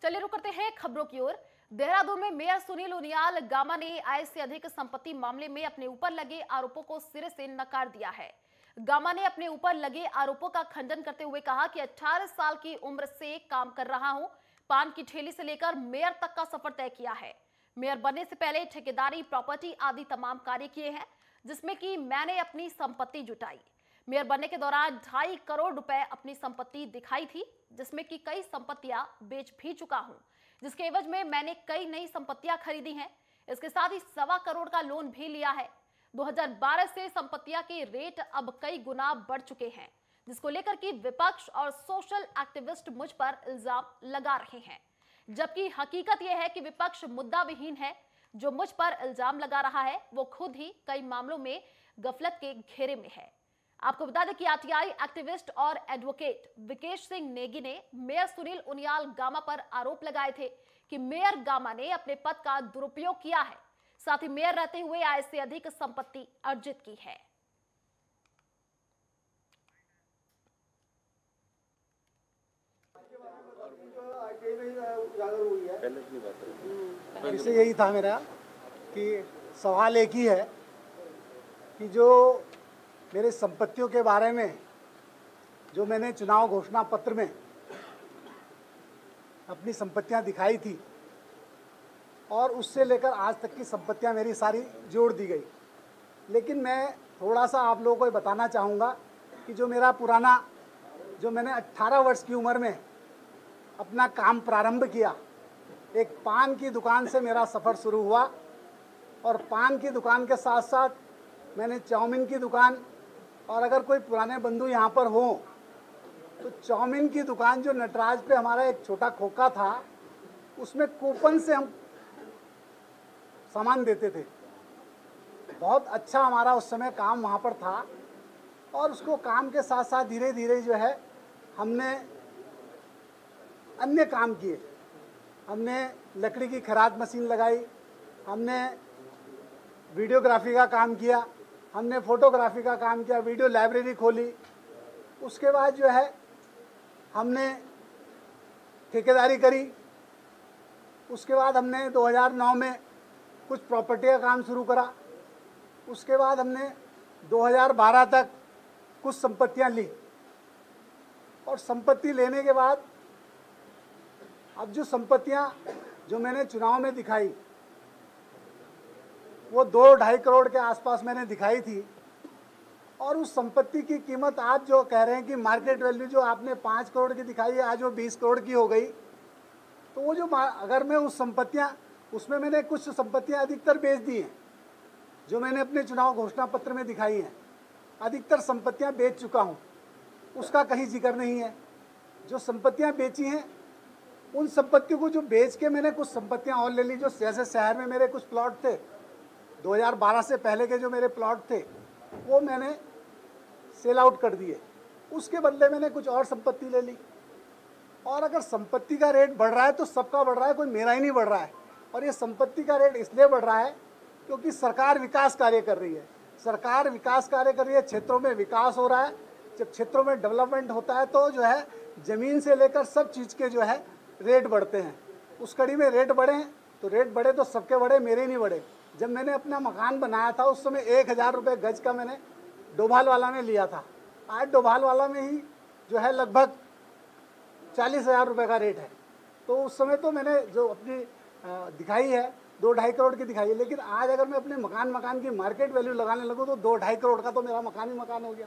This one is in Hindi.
चलिए रुक करते हैं खबरों की ओर। देहरादून में मेयर सुनील उनियाल गामा ने आय से अधिक संपत्ति मामले में अपने ऊपर लगे आरोपों को सिरे से नकार दिया है। गामा ने अपने ऊपर लगे आरोपों का खंडन करते हुए कहा कि 18 साल की उम्र से काम कर रहा हूं, पान की ठेली से लेकर मेयर तक का सफर तय किया है। मेयर बनने से पहले ठेकेदारी, प्रॉपर्टी आदि तमाम कार्य किए हैं, जिसमें कि मैंने अपनी संपत्ति जुटाई। मेयर बनने के दौरान 2.5 करोड़ रुपए अपनी संपत्ति दिखाई थी, जिसमें कि कई संपत्तियां बेच भी चुका हूं, जिसके एवज में मैंने कई नई संपत्तियां खरीदी हैं। इसके साथ ही 1.25 करोड़ का लोन भी लिया है। 2012 से संपत्तियां के रेट अब कई गुना बढ़ चुके हैं, जिसको लेकर कि विपक्ष और सोशल एक्टिविस्ट मुझ पर इल्जाम लगा रहे हैं, जबकि हकीकत यह है कि विपक्ष मुद्दा विहीन है। जो मुझ पर इल्जाम लगा रहा है वो खुद ही कई मामलों में गफलत के घेरे में है। आपको बता दें कि आरटीआई एक्टिविस्ट और एडवोकेट विकेश सिंह नेगी ने मेयर सुनील उनियाल गामा पर आरोप लगाए थे कि मेयर गामा ने अपने पद का दुरुपयोग किया है, साथ ही मेयर रहते हुए आय से अधिक संपत्ति अर्जित की है। इससे यही था मेरा कि सवाल एक ही है कि जो मेरे संपत्तियों के बारे में जो मैंने चुनाव घोषणा पत्र में अपनी संपत्तियां दिखाई थी और उससे लेकर आज तक की संपत्तियां मेरी सारी जोड़ दी गई। लेकिन मैं थोड़ा सा आप लोगों को ये बताना चाहूँगा कि जो मेरा पुराना जो मैंने 18 वर्ष की उम्र में अपना काम प्रारंभ किया, एक पान की दुकान से मेरा सफ़र शुरू हुआ और पान की दुकान के साथ साथ मैंने चाउमीन की दुकान, और अगर कोई पुराने बंधु यहाँ पर हो तो चाउमीन की दुकान जो नटराज पे हमारा एक छोटा खोखा था, उसमें कूपन से हम सामान देते थे। बहुत अच्छा हमारा उस समय काम वहाँ पर था और उसको काम के साथ साथ धीरे धीरे जो है हमने अन्य काम किए। हमने लकड़ी की खराद मशीन लगाई, हमने वीडियोग्राफी का काम किया, हमने फोटोग्राफी का काम किया, वीडियो लाइब्रेरी खोली। उसके बाद जो है हमने ठेकेदारी करी। उसके बाद हमने 2009 में कुछ प्रॉपर्टी का काम शुरू करा। उसके बाद हमने 2012 तक कुछ संपत्तियां ली और संपत्ति लेने के बाद अब जो संपत्तियां जो मैंने चुनाव में दिखाई वो 2-2.5 करोड़ के आसपास मैंने दिखाई थी। और उस संपत्ति की कीमत आप जो कह रहे हैं कि मार्केट वैल्यू जो आपने 5 करोड़ की दिखाई है, आज वो 20 करोड़ की हो गई। तो वो जो अगर मैं उस संपत्तियां, उसमें मैंने कुछ संपत्तियां अधिकतर बेच दी हैं जो मैंने अपने चुनाव घोषणा पत्र में दिखाई हैं। अधिकतर संपत्तियां बेच चुका हूं, उसका कहीं जिक्र नहीं है। जो संपत्तियां बेची हैं उन संपत्तियों को जो बेच के मैंने कुछ संपत्तियां और ले ली। जो जैसे शहर में मेरे कुछ प्लॉट थे, 2012 से पहले के जो मेरे प्लॉट थे वो मैंने सेल आउट कर दिए। उसके बदले मैंने कुछ और संपत्ति ले ली। और अगर संपत्ति का रेट बढ़ रहा है तो सबका बढ़ रहा है, कोई मेरा ही नहीं बढ़ रहा है। और ये संपत्ति का रेट इसलिए बढ़ रहा है क्योंकि सरकार विकास कार्य कर रही है। सरकार विकास कार्य कर रही है, क्षेत्रों में विकास हो रहा है। जब क्षेत्रों में डेवलपमेंट होता है तो जो है ज़मीन से लेकर सब चीज़ के जो है रेट बढ़ते हैं। उस कड़ी में रेट बढ़े तो रेट बढ़े तो सबके बढ़े, मेरे नहीं बढ़े। जब मैंने अपना मकान बनाया था उस समय 1000 रुपये गज का मैंने डोभाल वाला में लिया था। आज डोभाल वाला में ही जो है लगभग 40,000 रुपये का रेट है। तो उस समय तो मैंने जो अपनी दिखाई है 2-2.5 करोड़ की दिखाई है। लेकिन आज अगर मैं अपने मकान की मार्केट वैल्यू लगाने लगूँ तो 2-2.5 करोड़ का तो मेरा मकान ही मकान हो गया।